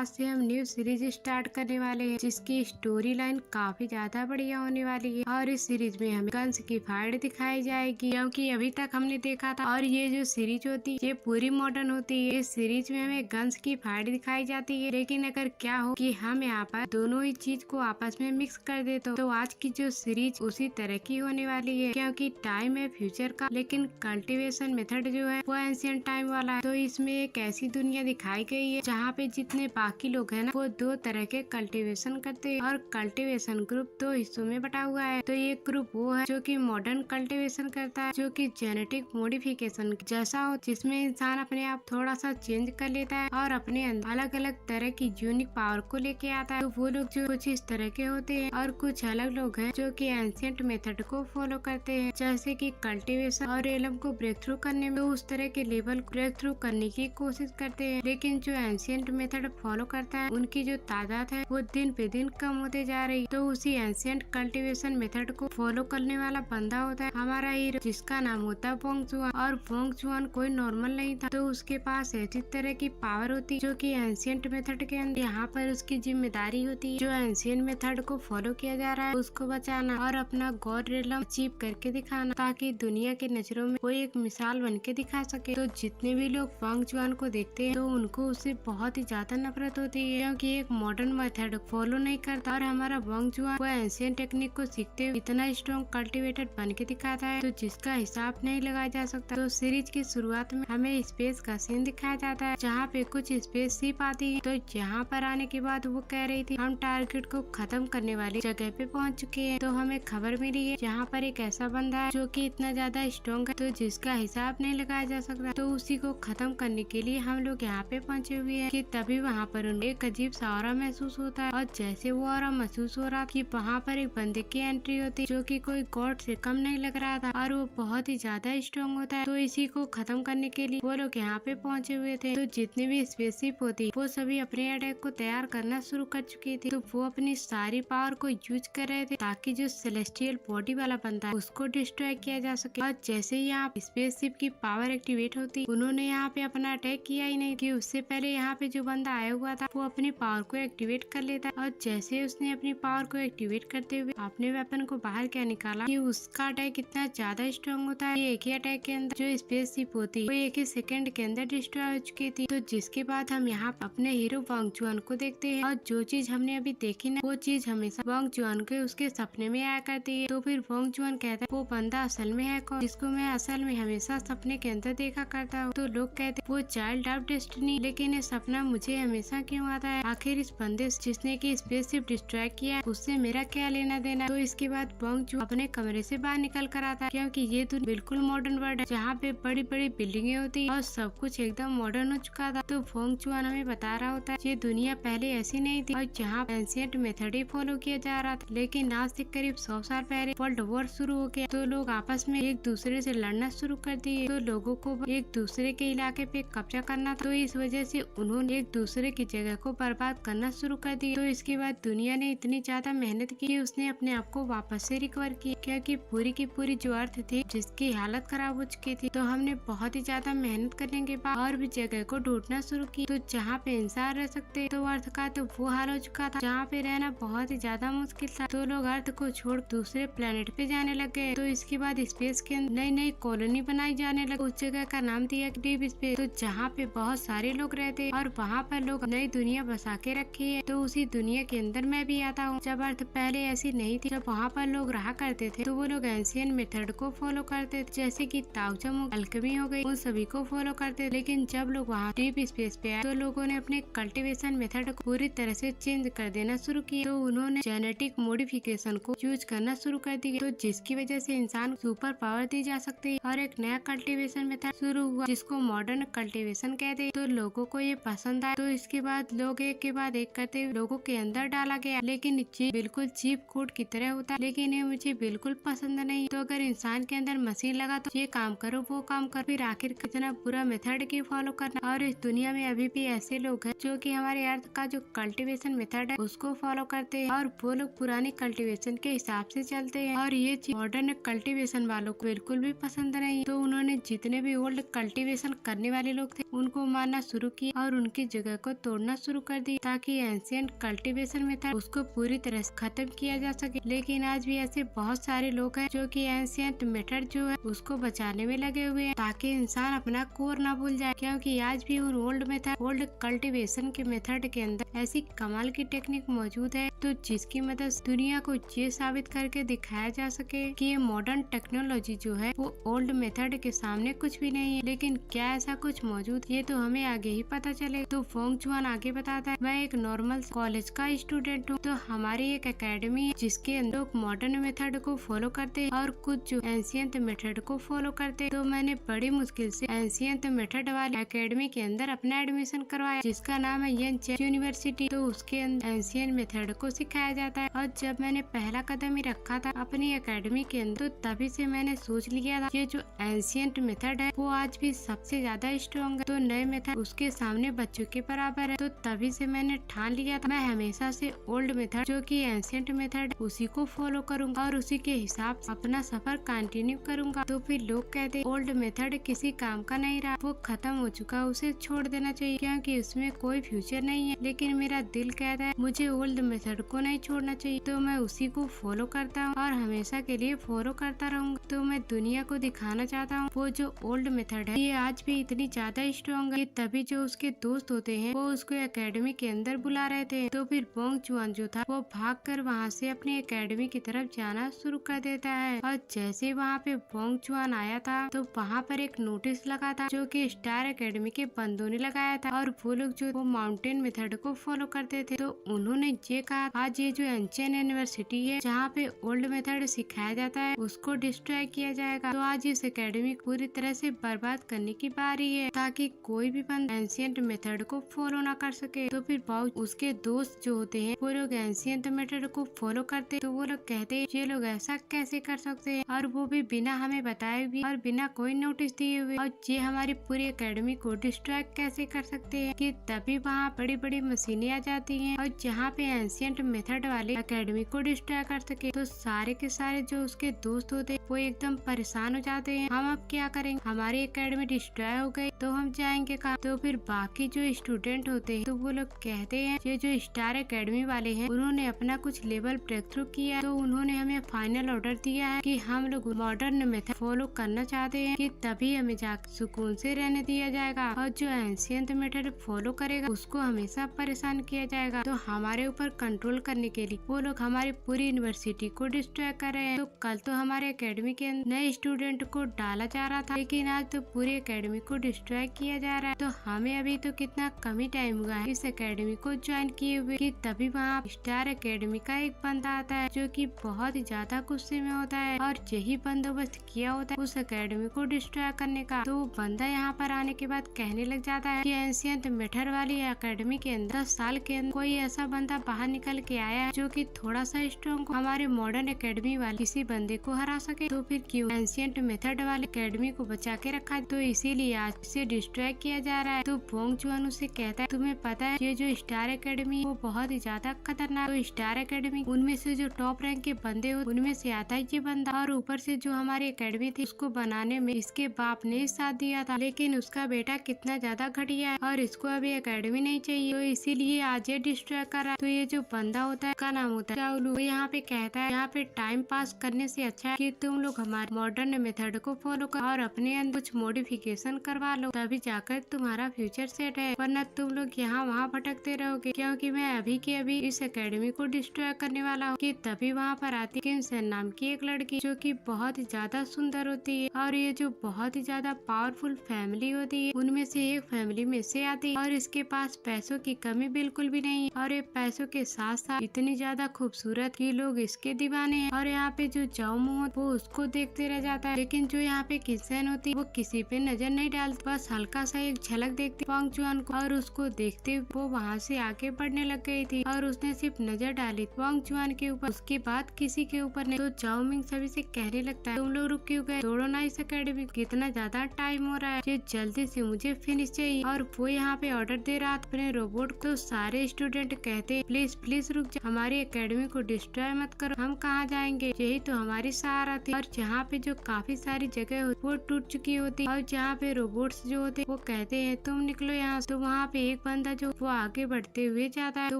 आज से हम न्यू सीरीज स्टार्ट करने वाले हैं जिसकी स्टोरी लाइन काफी ज्यादा बढ़िया होने वाली है। और इस सीरीज में हमें गन्स की फाइट दिखाई जाएगी, क्योंकि अभी तक हमने देखा था और ये जो सीरीज होती है ये पूरी मॉडर्न होती है। इस सीरीज में हमें गन्स की फाइट दिखाई जाती है, लेकिन अगर क्या हो कि हम यहाँ पर दोनों ही चीज को आपस में मिक्स कर दे तो आज की जो सीरीज उसी तरह की होने वाली है, क्योंकि टाइम है फ्यूचर का, लेकिन कल्टीवेशन मेथड जो है वो एंशिएंट टाइम वाला है। तो इसमें एक ऐसी दुनिया दिखाई गई है जहाँ पे जितने बाकी लोग हैं ना वो दो तरह के कल्टीवेशन करते हैं, और कल्टीवेशन ग्रुप दो हिस्सों में बटा हुआ है। तो एक ग्रुप वो है जो कि मॉडर्न कल्टीवेशन करता है, जो कि जेनेटिक मॉडिफिकेशन जैसा हो, जिसमें इंसान अपने आप थोड़ा सा चेंज कर लेता है और अपने अंदर अलग अलग तरह की यूनिक पावर को लेके आता है। तो वो लोग जो कुछ इस तरह के होते हैं, और कुछ अलग लोग हैं जो कि एंशिएंट मेथड को फॉलो करते हैं, जैसे कि कल्टीवेशन और एलम को ब्रेक थ्रू करने में उस तरह के लेवल को ब्रेक थ्रू करने की कोशिश करते हैं। लेकिन जो एंशिएंट मेथड फॉलो करता है उनकी जो तादाद है वो दिन पे दिन कम होते जा रही। तो उसी एंशिएंट कल्टीवेशन मेथड को फॉलो करने वाला बंदा होता है हमारा हीरो, जिसका नाम होता है वोंग जुआन। और वोंग जुआन कोई नॉर्मल नहीं था, तो उसके पास ऐसी तरह की पावर होती जो कि एंशिएंट मेथड के अंदर यहाँ पर उसकी जिम्मेदारी होती है जो एंशिएंट मेथड को फॉलो किया जा रहा है उसको बचाना और अपना गॉड रियलम अचीव करके दिखाना, ताकि दुनिया के नजरों में वो एक मिसाल बन के दिखा सके। तो जितने भी लोग वोंग जुआन को देखते हैं तो उनको उससे बहुत ही ज्यादा नफरत होती है, क्योंकि एक मॉडर्न मेथड फॉलो नहीं करता। और हमारा वोंग जुआन वो एंशिएंट टेक्निक को सीखते हुए इतना स्ट्रॉन्ग कल्टिवेटेड बन के दिखाता है तो जिसका हिसाब नहीं लगाया जा सकता। तो सीरीज की शुरुआत में हमें स्पेस का सीन दिखाया जाता है, जहाँ पे कुछ स्पेस शिप आती है। तो यहाँ पर आने के बाद वो कह रही थी हम टारगेट को खत्म करने वाली जगह पे पहुँच चुके हैं। तो हमें खबर मिली है जहाँ पर एक ऐसा बंदा है जो कि इतना ज्यादा स्ट्रॉन्ग है तो जिसका हिसाब नहीं लगाया जा सकता। तो उसी को खत्म करने के लिए हम लोग यहाँ पे पहुँचे हुए हैं कि तभी वहाँ पर उन्हें एक अजीब सा ऑरा महसूस होता है। और जैसे वो ऑरा महसूस हो रहा कि वहाँ पर एक बंदे की एंट्री होती जो कि कोई गॉड से कम नहीं लग रहा था, और वो बहुत ही ज्यादा स्ट्रॉन्ग होता है। तो इसी को खत्म करने के लिए वो लोग यहाँ पे पहुँचे हुए थे। तो जितनी भी स्पेसशिप होती वो सभी अपने अटैक को तैयार करना शुरू कर चुकी थी। तो वो अपनी सारी पावर को यूज कर रहे थे ताकि जो सेलेस्टियल बॉडी वाला बंदा है उसको डिस्ट्रॉय किया जा सके। और जैसे ही यहाँ स्पेसशिप की पावर एक्टिवेट होती उन्होंने यहाँ पे अपना अटैक किया ही नहीं कि उससे पहले यहाँ पे जो बंदा आया हुआ था वो अपनी पावर को एक्टिवेट कर लेता। और जैसे उसने अपनी पावर को एक्टिवेट करते हुए अपने वेपन को बाहर क्या निकाला कि उसका अटैक इतना ज्यादा स्ट्रॉन्ग होता है, एक ही अटैक के अंदर जो स्पेसशिप होती वो एक ही सेकंड के अंदर डिस्ट्रॉय हो चुकी थी। तो जिसके बाद हम यहाँ अपने हीरो वोंग जुआन को देखते हैं, और जो चीज हमने अभी देखी ना वो चीज हमेशा वोंग जुआन के उसके सपने में आया करती है। तो फिर वोंग जुआन कहता है वो बंदा असल में है कौन, जिसको मैं असल में हमेशा सपने के अंदर देखा करता हूँ। तो लोग कहते वो चाइल्ड ऑफ डेस्टिनी, लेकिन ये सपना मुझे हमेशा क्यों आता है? आखिर इस बंदे जिसने की स्पेसशिप डिस्ट्रॉय किया उससे मेरा क्या लेना देना? तो इसके बाद वोंग जुआन अपने कमरे से बाहर निकल कर आता है, क्योंकि ये तो बिल्कुल मॉडर्न वर्ल्ड है जहाँ पे बड़ी बड़ी बिल्डिंगे होती है और सब कुछ एकदम मॉडर्न हो चुका था। तो वोंग जुआन हमें बता रहा होता है ये दुनिया पहले ऐसी नहीं थी और जहाँ एंशिएंट मेथड ही फॉलो किया जा रहा था, लेकिन आज से करीब 100 साल पहले वर्ल्ड वॉर शुरू हो गया। तो लोग आपस में एक दूसरे से लड़ना शुरू कर दिए। तो लोगों को एक दूसरे के इलाके पे कब्जा करना था, तो इस वजह से उन्होंने एक दूसरे की जगह को बर्बाद करना शुरू कर दिया। तो इसके बाद दुनिया ने इतनी ज्यादा मेहनत की उसने अपने आप को वापस से रिकवर किया, क्योंकि पूरी की पूरी जो अर्थ थी जिसकी हालत खराब हो चुकी थी। तो हमने बहुत ही ज्यादा मेहनत करने के बाद और भी जगह को ढूंढना शुरू की, तो जहाँ पे इंसान रह सकते तो अर्थ का तो वो हाल हो चुका था जहाँ पे रहना बहुत ही ज्यादा मुश्किल था। तो लोग अर्थ को छोड़ दूसरे प्लेनेट पे जाने लगे। तो इसके बाद स्पेस के अंदर नई नई कॉलोनी बनाई जाने लगी। उस जगह का नाम दिया डीप स्पेस, तो जहाँ पे बहुत सारे लोग रहते और वहाँ पर लोग नई दुनिया बसा के रखी है। तो उसी दुनिया के अंदर मैं भी आता हूँ। जब अर्थ पहले ऐसी नहीं थी, जब वहाँ पर लोग रहा करते थे तो वो लोग एंशिएंट मेथड को फॉलो करते थे, जैसे कि ताओजम अल्केमी हो गई, उन सभी को फॉलो करते। लेकिन जब लोग वहाँ डीप स्पेस पे आए तो लोगों ने अपने कल्टीवेशन मेथड को पूरी तरह से चेंज कर देना शुरू किया। तो उन्होंने जेनेटिक मॉडिफिकेशन को यूज करना शुरू कर दिया, तो जिसकी वजह से इंसान सुपर पावर दी जा सकती है। और एक नया कल्टीवेशन मेथड शुरू हुआ जिसको मॉडर्न कल्टीवेशन कहते हैं। तो लोगों को ये पसंद आया, तो इसके बाद लोग एक के बाद एक करते लोगों के अंदर डाला गया। लेकिन चीज बिल्कुल चीप कोड की तरह होता है, लेकिन ये मुझे बिल्कुल पसंद नहीं। तो अगर इंसान के अंदर मशीन लगा तो ये काम करो वो काम कर, फिर आखिर कितना बुरा मेथड की फॉलो करना। और इस दुनिया में अभी भी ऐसे लोग हैं जो कि हमारे अर्थ का जो कल्टीवेशन मेथड है उसको फॉलो करते हैं, और वो लोग पुरानी कल्टीवेशन के हिसाब से चलते हैं। और ये चीज मॉडर्न कल्टीवेशन वालों को बिल्कुल भी पसंद नहीं। तो उन्होंने जितने भी ओल्ड कल्टीवेशन करने वाले लोग थे उनको मारना शुरू किया और उनकी जगह को तोड़ना शुरू कर दी ताकि एंशिएंट कल्टीवेशन मेथड उसको पूरी तरह से खत्म किया जा सके। लेकिन आज भी ऐसे बहुत सारे लोग हैं जो कि एंशिएंट मेथड जो है उसको बचाने में लगे हुए हैं ताकि इंसान अपना कोर ना भूल जाए, क्योंकि आज भी उन ओल्ड कल्टीवेशन के मेथड के अंदर ऐसी कमाल की टेक्निक मौजूद है तो जिसकी मदद दुनिया को ये साबित करके दिखाया जा सके कि ये मॉडर्न टेक्नोलॉजी जो है वो ओल्ड मेथड के सामने कुछ भी नहीं है। लेकिन क्या ऐसा कुछ मौजूद, ये तो हमें आगे ही पता चले। तो फोंग चुआन आगे बताता है, मैं एक नॉर्मल कॉलेज का स्टूडेंट हूँ, तो हमारी एक एकेडमी है जिसके अंदर लोग मॉडर्न मेथड को फॉलो करते हैं और कुछ जो एंशिएंट मेथड को फॉलो करते हैं। तो मैंने बड़ी मुश्किल से एंशिएंट मेथड वाली एकेडमी के अंदर अपना एडमिशन करवाया जिसका नाम है येनचेन यूनिवर्सिटी। तो उसके अंदर एंशिएंट मेथड को सिखाया जाता है और जब मैंने पहला कदम ही रखा था अपनी एकेडमी के अंदर तो तभी से मैंने सोच लिया था ये जो एंशिएंट मेथड है वो आज भी सबसे ज्यादा स्ट्रॉन्ग है, तो नए मेथड उसके सामने बच्चों के बराबर है। तो तभी से मैंने ठान लिया था मैं हमेशा से ओल्ड मेथड जो कि एंशिएंट मेथड उसी को फॉलो करूंगा और उसी के हिसाब से अपना सफर कंटिन्यू करूंगा। तो फिर लोग कहते ओल्ड मेथड किसी काम का नहीं रहा, वो खत्म हो चुका, उसे छोड़ देना चाहिए क्योंकि उसमें कोई फ्यूचर नहीं है। लेकिन मेरा दिल कहता है मुझे ओल्ड मेथड को नहीं छोड़ना चाहिए, तो मैं उसी को फॉलो करता हूँ और हमेशा के लिए फॉलो करता रहूंगा। तो मैं दुनिया को दिखाना चाहता हूँ वो जो ओल्ड मेथड है ये आज भी इतनी ज्यादा स्ट्रॉन्ग है। तभी जो उसके दोस्त होते हैं वो उसको एकेडमी के अंदर बुला रहे थे। तो फिर फोंग चुआन जो था वो भागकर वहाँ से अपनी एकेडमी की तरफ जाना शुरू कर देता है और जैसे वहाँ पे फोंग चुआन आया था तो वहाँ पर एक नोटिस लगा था जो कि स्टार एकेडमी के बंदों ने लगाया था और वो लोग जो वो माउंटेन मेथड को फॉलो करते थे। तो उन्होंने ये कहा आज ये जो एंशिएंट यूनिवर्सिटी है जहाँ पे ओल्ड मेथड सिखाया जाता है उसको डिस्ट्रॉय किया जाएगा। तो आज इस एकेडमी को पूरी तरह से बर्बाद करने की बारी है ताकि कोई भी बंदा एंशिएंट मेथड को फॉलो ना कर सके। तो फिर उसके दोस्त जो होते हैं वो लोग एंशिएंट मेथड को फॉलो करते तो वो लोग कहते हैं ये लोग ऐसा कैसे कर सकते हैं और वो भी बिना हमें बताए भी और बिना कोई नोटिस दिए हुए, और ये हमारी पूरी एकेडमी को डिस्ट्रॉय कैसे कर सकते हैं। कि तभी वहाँ बड़ी बड़ी मशीनें आ जाती हैं और जहाँ पे एंशिएंट मेथड वाले एकेडमी को डिस्ट्रॉय कर सके। तो सारे के सारे जो उसके दोस्त होते वो एकदम परेशान हो जाते हैं, हम अब क्या करेंगे, हमारी एकेडमी डिस्ट्रॉय हो गई तो हम जाएंगे कहाँ। तो फिर बाकी जो स्टूडेंट होते हैं तो वो लोग कहते हैं ये जो स्टार एकेडमी वाले हैं उन्होंने अपना कुछ लेवल ब्रेक थ्रू किया, तो उन्होंने हमें फाइनल ऑर्डर दिया है कि हम लोग मॉडर्न मेथड फॉलो करना चाहते हैं कि तभी हमें जाकर सुकून से रहने दिया जाएगा और जो एंशिएंट मेथड फॉलो करेगा उसको हमेशा परेशान किया जाएगा। तो हमारे ऊपर कंट्रोल करने के लिए वो लोग हमारी पूरी यूनिवर्सिटी को डिस्ट्रॉय कर रहे हैं। तो कल तो हमारे एकेडमी के नए स्टूडेंट को डाला जा रहा था लेकिन आज तो पूरी एकेडमी को डिस्ट्रॉय किया जा रहा है। तो हमें अभी तो कितना कम ही टाइम हुआ है इस एकेडमी को ज्वाइन किए हुए कि तभी वहाँ स्टार एकेडमी का एक बंदा आता है जो कि बहुत ही ज्यादा गुस्से में होता है और यही बंदोबस्त किया होता है उस एकेडमी को डिस्ट्रॉय करने का। तो वो बंदा यहाँ पर आने के बाद कहने लग जाता है कि एंशिएंट मेथड वाली एकेडमी के अंदर 10 साल के अंदर कोई ऐसा बंदा बाहर निकल के आया है जो कि थोड़ा सा स्ट्रॉन्ग हमारे मॉडर्न एकेडमी वाले किसी बंदे को हरा सके। तो फिर क्यों एंशिएंट मेथड वाले एकेडमी को बचा के रखा, तो इसीलिए आज से डिस्ट्रॉय किया जा रहा है। तो फोंग चुआन उसे कहता है तुम्हें पता है ये जो स्टार एकेडमी वो बहुत ही ज्यादा खतरनाक, तो स्टार एकेडमी उनमें से जो टॉप रैंक के बंदे हो उनमें से आता है ये बंदा, और ऊपर से जो हमारी एकेडमी थी उसको बनाने में इसके बाप ने साथ दिया था लेकिन उसका बेटा कितना ज्यादा घटिया है और इसको अभी एकेडमी नहीं चाहिए, तो इसीलिए आज ये डिस्ट्रॉय कर रहा है। तो ये जो बंदा होता है का नाम होता है चाओलू, वो यहाँ पे कहता है यहाँ पे टाइम पास करने से अच्छा है कि तुम लोग हमारे मॉडर्न मेथड को फॉलो करो और अपने अंदर कुछ मॉडिफिकेशन करवा लो, तभी जाकर तुम्हारा फ्यूचर सेट है, वरना तुम लोग यहाँ वहाँ भटकते रहोगे। क्योंकि मैं अभी के अभी इस एकेडमी को डिस्ट्रॉय करने वाला हूँ। कि तभी वहाँ पर आती किमसेन नाम की एक लड़की जो कि बहुत ही ज्यादा सुंदर होती है और ये जो बहुत ही ज्यादा पावरफुल फैमिली होती है उनमें से एक फैमिली में से आती है और इसके पास पैसों की कमी बिल्कुल भी नहीं है और ये पैसों के साथ साथ इतनी ज्यादा खूबसूरत कि लोग इसके दीवाने हैं। और यहाँ पे जो जाओमू वो उसको देखते रह जाता है, लेकिन जो यहाँ पे किमसेन होती है वो किसी पे नजर नहीं डालती, बस हल्का सा एक झलक देखती फोंग चुआन को और उसको देखते वो वहाँ से आगे बढ़ने लग गई थी और उसने सिर्फ नजर डाली फोंग चुआन के ऊपर, उसके बाद किसी के ऊपर नहीं। तो जाओमिंग सभी से कहने लगता है तुम लोग रुक क्यों गए, तोड़ो ना इस एकेडमी, कितना ज्यादा टाइम हो रहा है, ये जल्दी से मुझे फिनिश चाहिए। और वो यहाँ पे ऑर्डर दे रहा था अपने रोबोट, तो तो सारे स्टूडेंट कहते हैं प्लीज प्लीज रुक जा, हमारी एकेडमी को डिस्ट्रॉय मत करो, हम कहाँ जाएंगे, यही तो हमारी सहारा थी। और जहाँ पे जो काफी सारी जगह वो टूट चुकी होती और जहाँ पे रोबोट्स जो होते वो कहते हैं तुम निकलो यहाँ से। तो वहाँ पे एक बंदा जो वो आगे बढ़ते हुए जाता है तो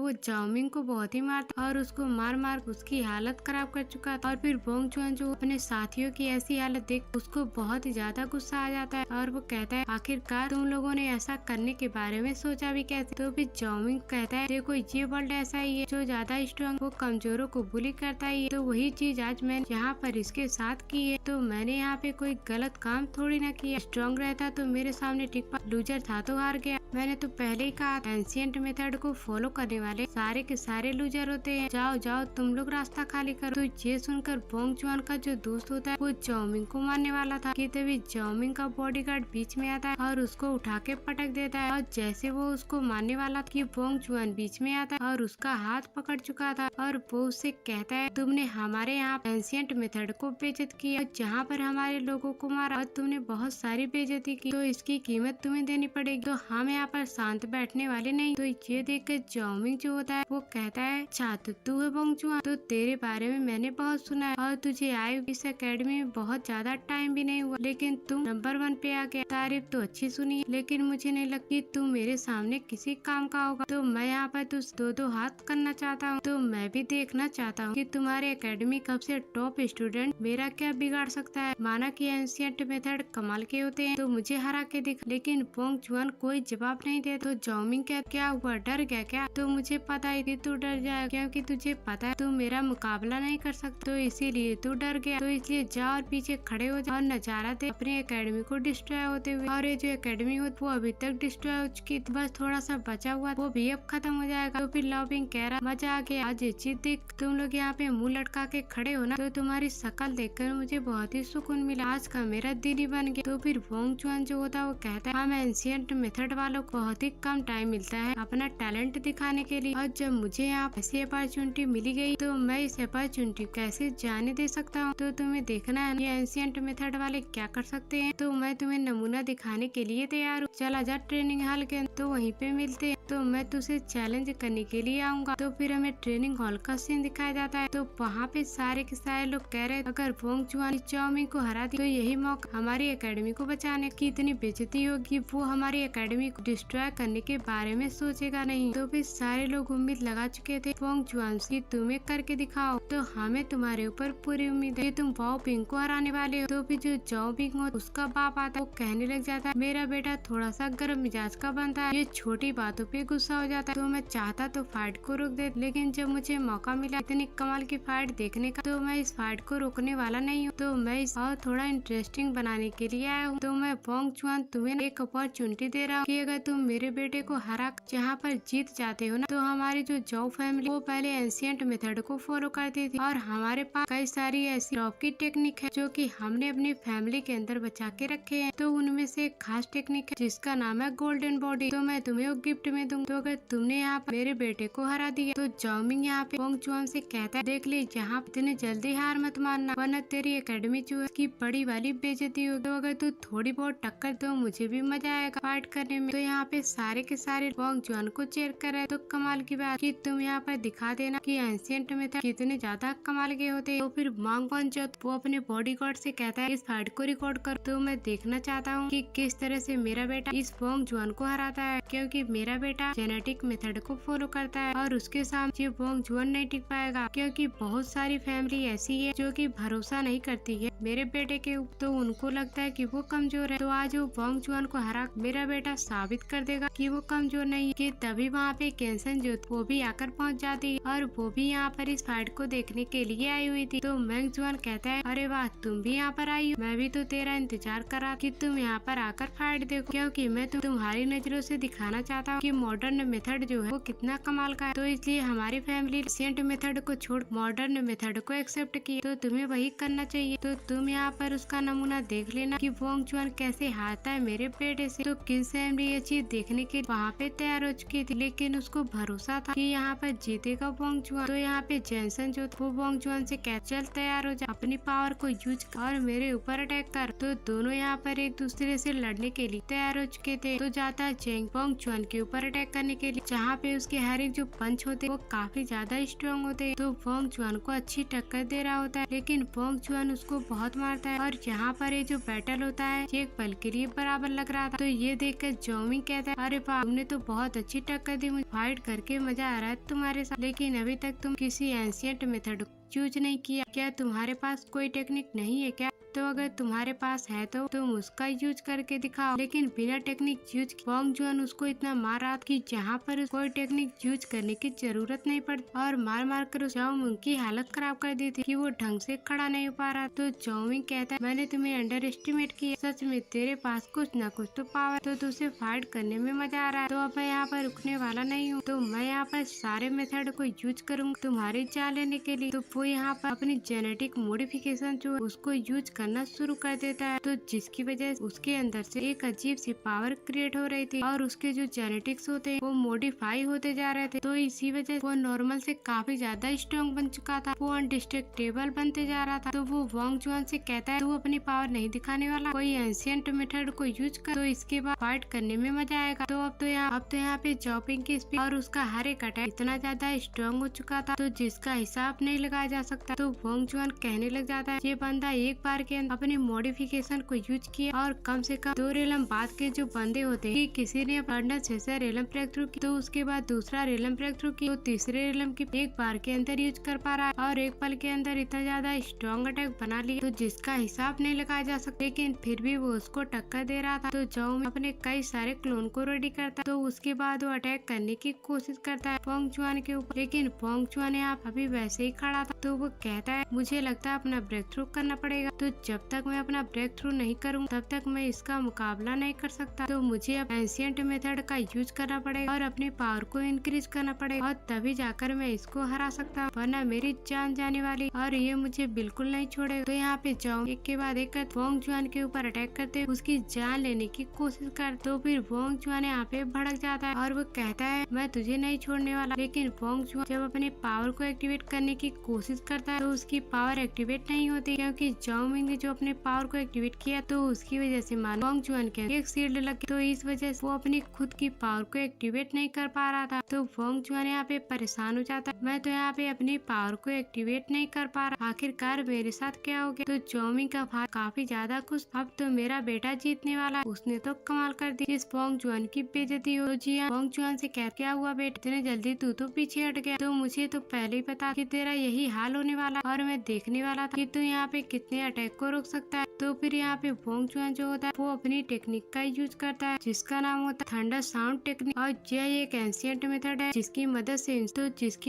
वो जाओमिंग को बहुत ही मारता और उसको मार मार उसकी हालत खराब कर चुका था। और फिर बोंग चुआन जो अपने साथियों की ऐसी हालत देख उसको बहुत ही ज्यादा गुस्सा आ जाता है और वो कहता है आखिरकार तुम लोगों ने ऐसा करने के बारे में सोचा भी कैसे। तो फिर जाओमिंग कहता है देखो ये वर्ल्ड ऐसा ही है, जो ज्यादा स्ट्रॉन्ग वो कमजोरों को बुली करता ही है, तो वही चीज आज मैंने यहाँ पर इसके साथ की है। तो मैंने यहाँ पे कोई गलत काम थोड़ी ना किया, स्ट्रॉन्ग रहता तो मेरे सामने टिक पा, लूजर था तो हार गया। मैंने तो पहले ही कहा एंशिएंट मेथड को फॉलो करने वाले सारे के सारे लूजर होते हैं, जाओ जाओ तुम लोग रास्ता खाली करो। तो ये सुनकर बोंग चुआन का जो दोस्त होता है वो जाओमिंग को मारने वाला था कि तभी जाओमिंग का बॉडीगार्ड बीच में आता है और उसको उठा के पटक देता है। और जैसे वो उसको मारने वाला कि बोंग चुआन बीच में आता है और उसका हाथ पकड़ चुका था और वो उससे कहता है तुमने हमारे यहाँ एंशिएंट मेथड को बेइज्जत किया, जहाँ पर हमारे लोगों को मारा और तुमने बहुत सारी बेइज्जती की, तो इसकी कीमत तुम्हें देनी पड़ेगी। तो हम यहाँ पर शांत बैठने वाले नहीं। तो ये देख कर जाओमिंग जो होता है वो कहता है अच्छा तो तू है बोंग चुआन, तो तेरे बारे में मैंने बहुत सुना है और तुझे आए इस एकेडमी में बहुत ज्यादा टाइम भी नहीं हुआ, लेकिन तुम नंबर 1 पे आ गया। तारीफ तो अच्छी सुनी है लेकिन मुझे नहीं लगती तू मेरे सामने किसी काम का होगा। तो मैं यहाँ पर तुझ दो हाथ करना चाहता हूँ। तो मैं भी देखना चाहता हूँ कि तुम्हारे एकेडमी कब से टॉप स्टूडेंट मेरा क्या बिगाड़ सकता है। माना कि एंशिएंट मेथड कमाल के होते हैं तो मुझे हरा के दिखा, लेकिन बोंग चुआन कोई जवाब नहीं दे। तो जाओमिंग क्या हुआ, डर गया क्या? तो मुझे पता है कि तू डर जाएगा क्योंकि तुझे पता है तू मेरा मुकाबला नहीं कर सकता, तो इसीलिए तू डर गया। तो इसलिए जा और पीछे खड़े हो जा और नजारा दे अपनी एकेडमी को डिस्ट्रॉय होते हुए। और ये जो एकेडमी हो वो अभी तक डिस्ट्रॉय हो चुकी, बस थोड़ा सा बचा हुआ वो भी अब खत्म हो जाएगा। तो फिर लॉबिंग कह रहा मजा आ गया, आज ये चीज देख तुम लोग यहाँ पे मुंह लटका के खड़े हो ना, तो तुम्हारी शक्ल देखकर मुझे बहुत ही सुकून मिला, आज का मेरा दिन ही बन गया। तो फिर बोंग चुआन जो होता है वो कहता है हम एंशिएंट मेथड वालों को बहुत ही कम टाइम मिलता है अपना टैलेंट दिखाने के लिए, और जब मुझे यहाँ ऐसी अपॉर्चुनिटी मिली गई तो मैं इस अपॉर्चुनिटी कैसे जाने दे सकता हूँ। तो तुम्हें देखना है ये एंशिएंट मेथड वाले क्या कर सकते हैं, तो मैं तुम्हें नमूना दिखाने के लिए तैयार हूँ, चला जा ट्रेनिंग हॉल के। तो वहीं पे मिलते हैं, तो मैं तुझे चैलेंज करने के लिए आऊंगा। तो फिर हमें ट्रेनिंग हॉल का सीन दिखाया जाता है। तो वहाँ पे सारे के सारे लोग कह रहे अगर बोंग चुआन जाओमिंग को हरा दी तो यही मौका हमारी एकेडमी को बचाने की, इतनी बेइज्जती होगी वो हमारी एकेडमी को डिस्ट्रॉय करने के बारे में सोचेगा नहीं। तो फिर सारे लोग उम्मीद लगा चुके थे बोंग चुआन से तुम्हें करके दिखाओ, तो हमें तुम्हारे ऊपर पूरी उम्मीद है तुम वाओ पिंग को हराने वाले हो। तो फिर जो जाओ पिंग हो उसका बाप आता है, वो कहने लग जाता है मेरा बेटा थोड़ा सा गर्म मिजाज का बनता है, ये छोटी बातों पे गुस्सा हो जाता है। तो मैं चाहता तो फाइट को रोक दे, लेकिन जब मुझे मौका मिला इतनी कमाल की फाइट देखने का तो मैं इस फाइट को रोकने वाला नहीं हूँ। तो मैं इस और थोड़ा इंटरेस्टिंग बनाने के लिए आया हूँ। तो मैं बोंग चुआन तुम्हें एक अपॉर्चुनिटी दे रहा हूँ कि अगर तुम मेरे बेटे को हरा जहाँ पर जीत जाते हो ना, तो हमारी जो जाओ फैमिली वो पहले एंशिएंट मेथड को फॉलो करती थी और हमारे पास कई सारी ऐसी रॉब की टेक्निक है जो कि हमने अपनी फैमिली के अंदर बचा के रखे हैं। तो उनमें से एक खास टेक्निक है जिसका नाम है गोल्डन बॉडी, तो मैं तुम्हें वो गिफ्ट में दूंगा। तो अगर तुमने यहाँ पर मेरे बेटे को हरा दिया तो जाओमिंग यहाँ पे बोंग चुआन से कहता है देख ले यहाँ इतने जल्दी हार मत मानना, वरना तेरी एकेडमी जो है की बड़ी वाली बेइज्जती होगी। तो अगर तू थोड़ी बहुत टक्कर तो मुझे भी मजा आएगा फाइट करने में। तो यहाँ पे सारे के सारे बोंग चुआन को चेयर कर रहे। तो कमाल की बात कि तुम यहाँ पर दिखा देना कि एंशिएंट मेथड कितने ज्यादा कमाल के होते हैं। तो फिर बोंग चुआन वो अपने बॉडीगार्ड से कहता है इस फाइट को रिकॉर्ड कर। तो मैं देखना चाहता हूँ कि किस तरह से मेरा बेटा इस बोंग चुआन को हराता है, क्योंकि मेरा बेटा जेनेटिक मेथड को फॉलो करता है और उसके सामने बोंग चुआन नहीं टिक पाएगा, क्योंकि बहुत सारी फैमिली ऐसी है जो कि भरोसा नहीं करती है मेरे बेटे के ऊपर, तो उनको लगता है कि वो कमजोर है। तो आज वो बोंग चुआन को हरा मेरा बेटा साबित कर देगा कि वो कमजोर नहीं है। कि तभी वहाँ पे कैंसन जो वो भी आकर पहुँच जाती है और वो भी यहाँ पर इस फाइट को देखने के लिए आई हुई थी। तो बोंग चुआन कहता है अरे वाह तुम भी यहाँ पर आई हो, मैं भी तो तेरा इंतजार कर रहा कि तुम यहाँ पर आकर फाइट देखो, क्योंकि मैं तुम्हारी नजरों से दिखाना चाहता हूँ कि मॉडर्न मेथड जो है वो कितना कमाल का है। तो इसलिए हमारी फैमिली एंशिएंट मेथड को छोड़ मॉडर्न मेथड को एक्सेप्ट की, तो तुम्हें वही करना चाहिए। तो तुम यहाँ पर उसका नमूना देख लेना कि बोंग चुआन कैसे हारता है मेरे बेटे से। तो किस फैमिली ये चीज देखने के वहाँ पे तैयार हो चुकी थी, लेकिन उसको भरोसा था कि यहाँ पर जीतेगा वोंग जुआन। तो यहाँ पे जेनसन जो वो वोंग जुआन से कह चल तैयार हो जा, अपनी पावर को यूज कर और मेरे ऊपर अटैक कर। तो दोनों यहाँ पर एक दूसरे से लड़ने के लिए तैयार हो चुके थे। तो जाता है चेंग वोंग जुआन के ऊपर अटैक करने के लिए, जहाँ पे उसके हर एक जो पंच होते वो काफी ज्यादा स्ट्रॉन्ग होते हैं। तो वोंग जुआन को अच्छी टक्कर दे रहा होता है, लेकिन वोंग जुआन उसको बहुत मारता है। और यहाँ पर ये जो बैटल होता है ये एक पल के लिए बराबर लग रहा था। तो ये देखकर जोमिंग कहता है, अरे वाह तुमने तो बहुत अच्छी टक्कर दी, मुझे फाइट करके मजा आ रहा है तुम्हारे साथ, लेकिन अभी तक तुम किसी एंशिएंट मेथड यूज नहीं किया। क्या तुम्हारे पास कोई टेक्निक नहीं है क्या? तो अगर तुम्हारे पास है तो तुम उसका यूज करके दिखाओ। लेकिन बिना टेक्निक यूज वोंग जुआन उसको इतना मारा कि जहाँ पर कोई टेक्निक यूज करने की जरूरत नहीं पड़ती, और मार मार कर जोमिंग की हालत खराब कर दी थी कि वो ढंग से खड़ा नहीं हो पा रहा। तो जोमिंग कहता है, मैंने तुम्हें अंडर एस्टिमेट किया, सच में तेरे पास कुछ न कुछ तो पावर, तो तुझे फाइट करने में मजा आ रहा है। तो अब मैं यहाँ पर रुकने वाला नहीं हूँ, तो मैं यहाँ पर सारे मेथड को यूज करूँगा तुम्हारी जान लेने के लिए। तो वो यहाँ पर अपनी जेनेटिक मॉडिफिकेशन जो उसको यूज करना शुरू कर देता है, तो जिसकी वजह से उसके अंदर से एक अजीब सी पावर क्रिएट हो रही थी, और उसके जो जेनेटिक्स होते हैं वो मॉडिफाई होते जा रहे थे। तो इसी वजह से वो नॉर्मल से काफी ज्यादा स्ट्रॉन्ग बन चुका था, वो अनडिस्ट्रक्टेबल बनते जा रहा था। तो वो वोंग जुआन से कहता है, तू अपनी पावर नहीं दिखाने वाला, कोई एंशिएंट मेथड को यूज कर, तो इसके बाद फाइट करने में मजा आएगा। तो अब तो यहाँ पे जोमिंग की स्पीड और उसका हर एक अटैक इतना ज्यादा स्ट्रॉन्ग हो चुका था, तो जिसका हिसाब नहीं लगाया जा सकता। तो वोंग जुआन कहने लग जाता है, ये बंदा एक बार के अंदर अपनी मॉडिफिकेशन को यूज किया, और कम से कम 2 रेलम बाद के जो बंदे होते हैं कि किसी ने अपना 6 रेलम ब्रेक थ्रू की, तो उसके बाद दूसरा रेलम ब्रेक थ्रू की, तो तीसरे रेलम की एक बार के अंदर यूज कर पा रहा है, और एक पल के अंदर इतना ज्यादा स्ट्रॉन्ग अटैक बना लिया, तो जिसका हिसाब नहीं लगाया जा सकता। लेकिन फिर भी वो उसको टक्कर दे रहा था। तो जोमिंग अपने कई सारे क्लोन को रेडी करता है, तो उसके बाद वो अटैक करने की कोशिश करता है वोंग जुआन के ऊपर, लेकिन वोंग जुआन यहाँ अभी वैसे ही खड़ा था। तो वो कहता है, मुझे लगता है अपना ब्रेक थ्रू करना पड़ेगा, तो जब तक मैं अपना ब्रेक थ्रू नहीं करूँ तब तक मैं इसका मुकाबला नहीं कर सकता। तो मुझे अब एंशिएंट मेथड का यूज करना पड़ेगा और अपनी पावर को इंक्रीज करना पड़ेगा, और तभी जाकर मैं इसको हरा सकता हूँ, वरना मेरी जान जाने वाली, और ये मुझे बिल्कुल नहीं छोड़ेगा। तो यहाँ पे जोमिंग एक के बाद एक वोंग जुआन के ऊपर अटैक करते उसकी जान लेने की कोशिश कर। तो फिर वोंग जुआन यहाँ पे भड़क जाता है और वो कहता है, मैं तुझे नहीं छोड़ने वाला। लेकिन वोंग जुआन जब अपने पावर को एक्टिवेट करने की कोशिश करता है तो उसकी पावर एक्टिवेट नहीं होती, क्योंकि जोमिंग ने जो अपने पावर को एक्टिवेट किया, तो उसकी वजह से वोंग जुआन के एक शील्ड लग गई, तो इस वजह से वो अपनी खुद की पावर को एक्टिवेट नहीं कर पा रहा था। तो वोंग जुआन यहाँ पे परेशान हो जाता है, मैं तो यहाँ पे अपनी पावर को एक्टिवेट नहीं कर पा रहा, आखिरकार मेरे साथ क्या हो गया। तो जोमिंग का भाई काफी ज्यादा खुश, अब तो मेरा बेटा जीतने वाला, उसने तो कमाल कर दी, इस वोंग जुआन की बेइज्जती हो। जी हाँ, वोंग जुआन से क्या हुआ बेटा, इतने जल्दी तू तो पीछे हट गया, तो मुझे तो पहले ही पता कि तेरा यही हाल होने वाला, और मैं देखने वाला था कि तू यहाँ पे कितने अटैक को रोक सकता है। तो फिर यहाँ पे वोंग जुआन जो होता है वो अपनी टेक्निक का यूज करता है, जिसका नाम होता है थंडर साउंड टेक्निक, और यह एक एंशिएंट मेथड है जिसकी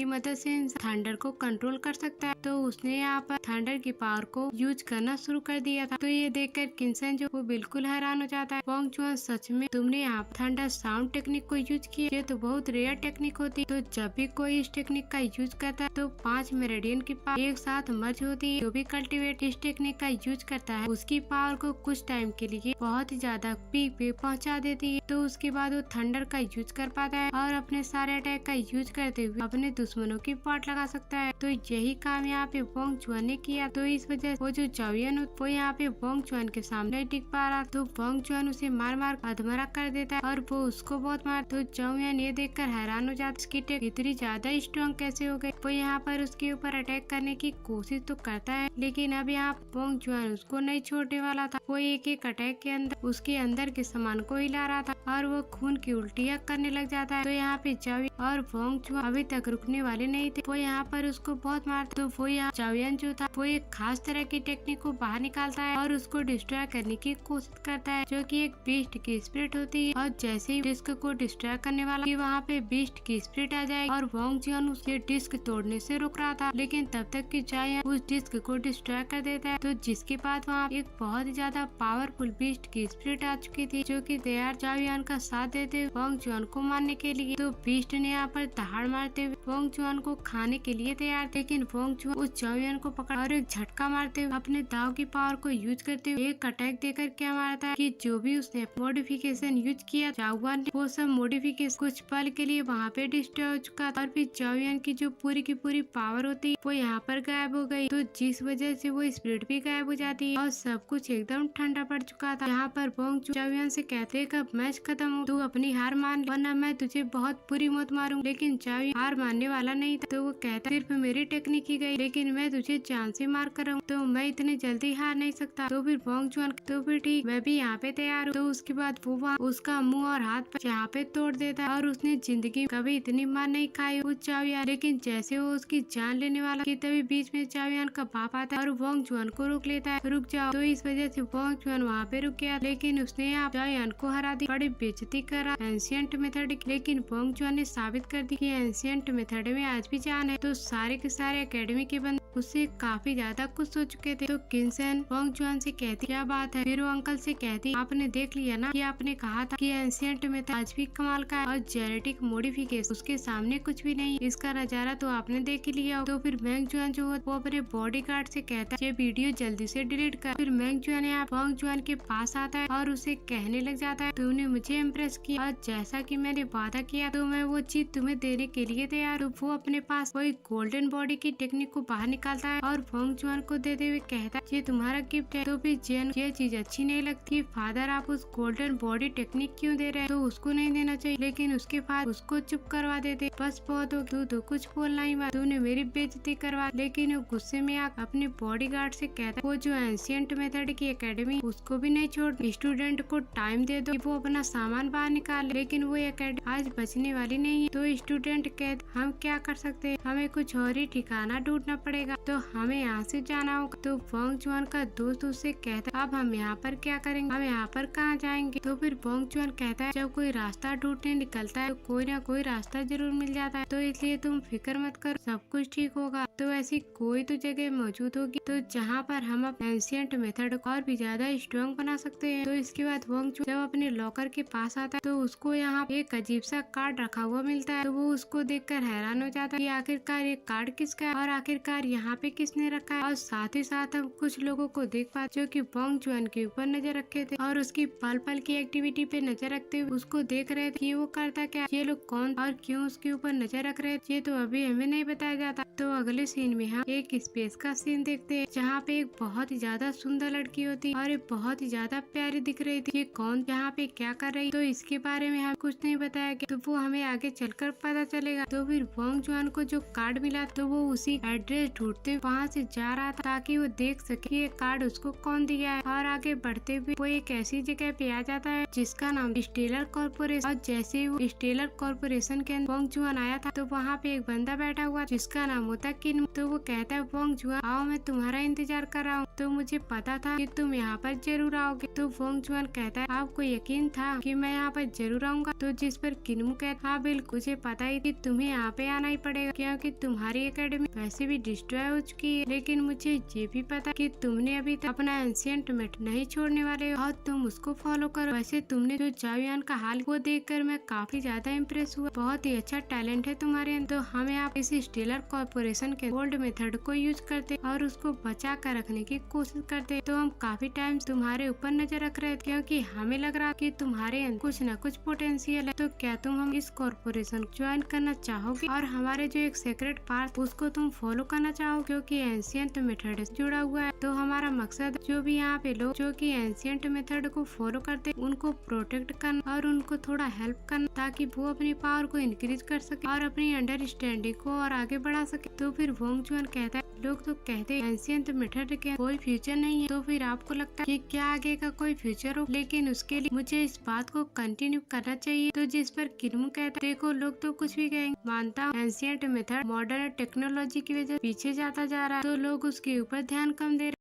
मदद से थंडर को कंट्रोल कर सकता है। तो उसने यहाँ पर थंडर की पावर को यूज करना शुरू कर दिया था। तो ये देखकर किन्सन जो वो बिल्कुल हैरान हो जाता है, वोंग जुआन सच में तुमने यहाँ थंडर साउंड टेक्निक को यूज किया, ये तो बहुत रेयर टेक्निक होती। तो जब भी कोई इस टेक्निक का यूज करता है तो 5 मेरिडियन की पावर एक साथ मर्ज होती है। जो भी कल्टिवेट इस टेक्निक का यूज करता है उसकी पावर को कुछ टाइम के लिए बहुत ही ज्यादा पीक पे पहुंचा देती है। तो उसके बाद वो थंडर का यूज कर पाता है और अपने सारे अटैक का यूज करते हुए अपने दुश्मनों की पार्ट लगा सकता है। तो यही काम यहाँ पे वोंग जुआन ने किया। तो इस वजह वो जो जोवियन वो यहाँ पे वोंग जुआन के सामने नहीं टिक पा रहा, तो वोंग जुआन उसे मार मार अधमरा कर देता है और वो उसको बहुत मार। तो जोवियन ये देखकर हैरान हो जाता, इसकी टेक इतनी ज्यादा स्ट्रॉन्ग कैसे हो गई। वो यहाँ पर उसके ऊपर अटैक करने की कोशिश तो करता है, लेकिन अब यहाँ वोंग जुआन उसको नहीं छोड़ने वाला था। वो एक एक अटैक के अंदर उसके अंदर के सामान को हिला रहा था और वो खून की उल्टियाँ करने लग जाता है। तो यहाँ पे जोवियन और वोंग जुआन अभी तक रुकने वाले नहीं थे, वो यहाँ पर उसको बहुत मारते। तो वो यहाँ जोवियन जो था वो एक खास तरह की टेक्निक को बाहर निकालता है और उसको डिस्ट्रॉय करने की कोशिश करता है, जो कि एक बीस्ट की स्पिरिट होती है। और जैसे ही डिस्क को डिस्ट्रॉय करने वाला कि वहाँ पे बीस्ट की स्पिरिट आ जाएगी और वोंग जुआन उसे डिस्क तोड़ने से रोक रहा था, लेकिन लेकिन तब तक कि चाय उस डिस्क को डिस्ट्रॉय कर देता है। तो जिसके बाद वहाँ एक बहुत ही ज्यादा पावरफुल बीस्ट की स्पिरिट आ चुकी थी, जो कि तैयार चाओ का साथ देते हुए वोंग जुआन को मारने के लिए। तो बीस्ट ने यहाँ पर दहाड़ मारते हुए वोंग जुआन को खाने के लिए तैयार, लेकिन वोंग जुआन उस चाओ को पकड़ और एक झटका मारते हुए अपने दाव की पावर को यूज करते हुए एक अटैक देकर क्या मारता है कि जो भी उसने मॉडिफिकेशन यूज किया चाओ ने, वो सब मॉडिफिकेशन कुछ पल के लिए वहाँ पे डिस्ट्रॉय हो चुका था और फिर चाओ की जो पूरी की पूरी पावर होती है वो यहाँ पर गायब हो गई। तो जिस वजह से वो स्पिरिट भी गायब हो जाती है और सब कुछ एकदम ठंडा पड़ चुका था। यहाँ पर वोंग चाओ से कहते हैं कब मैच खत्म हो, तू अपनी हार मान, वरना मैं तुझे बहुत बुरी मौत मारूं। लेकिन चाओ हार मानने वाला नहीं था। तो वो कहता सिर्फ मेरी टेक्निक ही गई, लेकिन मैं तुझे जान से मार कर रहूं, तो मैं इतने जल्दी हार नहीं सकता। तो फिर वोंग जुआन तो फिर ठीक, मैं भी यहाँ पे तैयार हूँ। तो उसके बाद वो वहाँ उसका मुंह और हाथ यहाँ पे तोड़ देता है और उसने जिंदगी कभी इतनी मार नहीं खाई उस चाओ। लेकिन जैसे वो उसकी जान लेने वाला कि तभी बीच में चाओ का बाप आता है और वोंग जुआन को रोक लेता है, रुक जाओ। तो इस वजह से वोंग जुआन वहाँ पे रुक गया, लेकिन उसने यहाँ चाओ को हरा दी, बड़ी बेइज्जती करा एंशिएंट मेथड की। लेकिन वोंग जुआन ने साबित कर दी कि एंशिएंट मेथड में आज भी जान है। तो सारे के सारे एकेडमी के बंदे उससे काफी ज्यादा खुश हो चुके थे। तो किनसेन वोंग जुआन से कहती क्या बात है, फिर वो अंकल से कहती आपने देख लिया ना कि आपने कहा था कि एंशिएंट मेथड आज भी कमाल का है और जेनेटिक मॉडिफिकेशन उसके सामने कुछ भी नहीं, इसका नजारा तो आपने देख ही लिया। तो फिर वोंग जुआन जो है वो अपने बॉडीगार्ड से कहता है ये वीडियो जल्दी से डिलीट कर। फिर वोंग जुआन यहाँ वोंग जुआन के पास आता है और उसे कहने लग जाता है तूने मुझे इम्प्रेस किया और जैसा कि मैंने वादा किया तो मैं वो चीज तुम्हें देने के लिए तैयार हूँ। वो अपने पास वही गोल्डन बॉडी की टेक्निक को बाहर निकालता है और वोंग जुआन को देते हुए कहता है ये तुम्हारा गिफ्ट है। तो फिर जेन ये चीज अच्छी नहीं लगती, फादर आप उस गोल्डन बॉडी टेक्निक क्यों दे रहे हैं, तो उसको नहीं देना चाहिए। लेकिन उसके बाद उसको चुप करवा देते, बस बहुत हो, तू तो कुछ बोलना ही मत, तूने मेरी बेइज्जती करवा। लेकिन वो गुस्से में आकर अपने बॉडीगार्ड से कहता है वो जो एंशिएंट मेथड की एकेडमी उसको भी नहीं छोड़, स्टूडेंट को टाइम दे दो कि वो अपना सामान बाहर निकाले। लेकिन वो एकेडमी आज बचने वाली नहीं है। तो स्टूडेंट कहते हम क्या कर सकते हैं, हमें कुछ और ही ठिकाना ढूंढना पड़ेगा, तो हमें यहाँ से जाना होगा। तो वोंग जुआन का दोस्त उससे कहता है अब हम यहाँ पर क्या करेंगे, हम यहाँ पर कहाँ जाएंगे। तो फिर वोंग जुआन कहता है जब कोई रास्ता ढूंढने निकलता है तो कोई ना कोई रास्ता जरूर मिल जाता है, तो इसलिए तुम फिक्र मत करो, सब कुछ ठीक होगा। तो ऐसी कोई तो जगह मौजूद होगी तो जहाँ पर हम एंशिएंट मेथड को और भी ज्यादा स्ट्रॉन्ग बना सकते हैं। तो इसके बाद वोंग जुआन जब अपने लॉकर के पास आता है तो उसको यहाँ एक अजीब सा कार्ड रखा हुआ मिलता है। तो वो उसको देखकर हैरान हो जाता है कि आखिरकार ये कार्ड किसका है और आखिरकार यहाँ पे किसने रखा है। और साथ ही साथ हम कुछ लोगों को देख पाते जो कि वोंग जुआन के ऊपर नजर रखे थे और उसकी पल पल की एक्टिविटी पे नजर रखते हुए उसको देख रहे थे कि वो करता क्या, ये लोग कौन और क्यों उसके ऊपर नजर रख रहे थे, ये तो अभी हमें नहीं बताया जाता। तो अगले सीन में हम एक स्पेस का सीन देखते हैं जहाँ पे एक बहुत ही ज्यादा सुंदर लड़की होती है और एक बहुत ही ज्यादा प्यारी दिख रही थी। ये कौन यहाँ पे क्या कर रही, तो इसके बारे में हम कुछ नहीं बताया गया, तो वो हमें आगे चलकर पता चलेगा। तो फिर वोंग जुआन को जो कार्ड मिला तो वो उसी एड्रेस ढूंढते वहाँ से जा रहा था ताकि वो देख सके कि ये कार्ड उसको कौन दिया है। और आगे बढ़ते हुए वो एक ऐसी जगह पे आ जाता है जिसका नाम स्टेलर कॉर्पोरेशन। और जैसे ही वो स्टेलर कॉर्पोरेशन के अंदर वोंग जुआन आया था तो वहाँ पे एक बंदा बैठा हुआ जिसका नाम होता है किन। तो वो कहता है वोंग जुआन आओ, मैं तुम्हारा इंतजार कर रहा हूँ, तो मुझे पता था कि तुम यहाँ पर जरूर आओगे। तो वोंग जुआन कहता है आपको यकीन था कि मैं यहाँ पर जरूर आऊंगा। तो जिस पर किन्मू कहता हाँ बिल्कुल, मुझे पता ही कि तुम्हें यहाँ पे आना ही पड़ेगा क्योंकि तुम्हारी एकेडमी वैसे भी डिस्ट्रॉय हो चुकी है। लेकिन मुझे ये भी पता कि तुमने अभी तक अपना एंशिएंट मेथड नहीं छोड़ने वाले हो और तुम उसको फॉलो करो। वैसे तुमने जो चाओ का हाल वो देखकर मैं काफी ज्यादा इम्प्रेस हुआ, बहुत ही अच्छा टैलेंट है तुम्हारे अंदर। तो हमें आप इस स्टेलर कॉर्पोरेशन के ओल्ड मेथड को यूज करते और उसको बचा कर रखने की कोशिश करते। तो हम काफी टाइम तुम्हारे ऊपर नजर रख रहे थे क्योंकि हमें लग रहा कि तुम्हारे अंदर कुछ न कुछ पोटेंशियल है। तो क्या तुम हम इस कॉर्पोरेशन ज्वाइन करना चाहोगे और हमारे जो एक सीक्रेट पाथ उसको तुम फॉलो करना चाहो क्योंकि एंशिएंट मेथड से जुड़ा हुआ है। तो हमारा मकसद जो भी यहाँ पे लोग जो कि एंशिएंट मेथड को फॉलो करते उनको प्रोटेक्ट करना और उनको थोड़ा हेल्प करना ताकि वो अपनी पावर को इंक्रीज कर सके और अपनी अंडरस्टैंडिंग को और आगे बढ़ा सके। तो फिर वोंग जुआन कहता है लोग तो कहते हैं एंशिएंट मेथड के कोई फ्यूचर नहीं है, तो फिर आपको लगता है कि क्या आगे का कोई फ्यूचर हो, लेकिन उसके लिए मुझे इस बात को कंटिन्यू करना चाहिए। तो जिस पर किन्मू कहता है देखो लोग तो कुछ भी कहेंगे, मानता हूँ एंशिएंट मेथड मॉडर्न टेक्नोलॉजी की वजह पीछे जाता जा रहा है तो लोग उसके ऊपर ध्यान कम दे रहे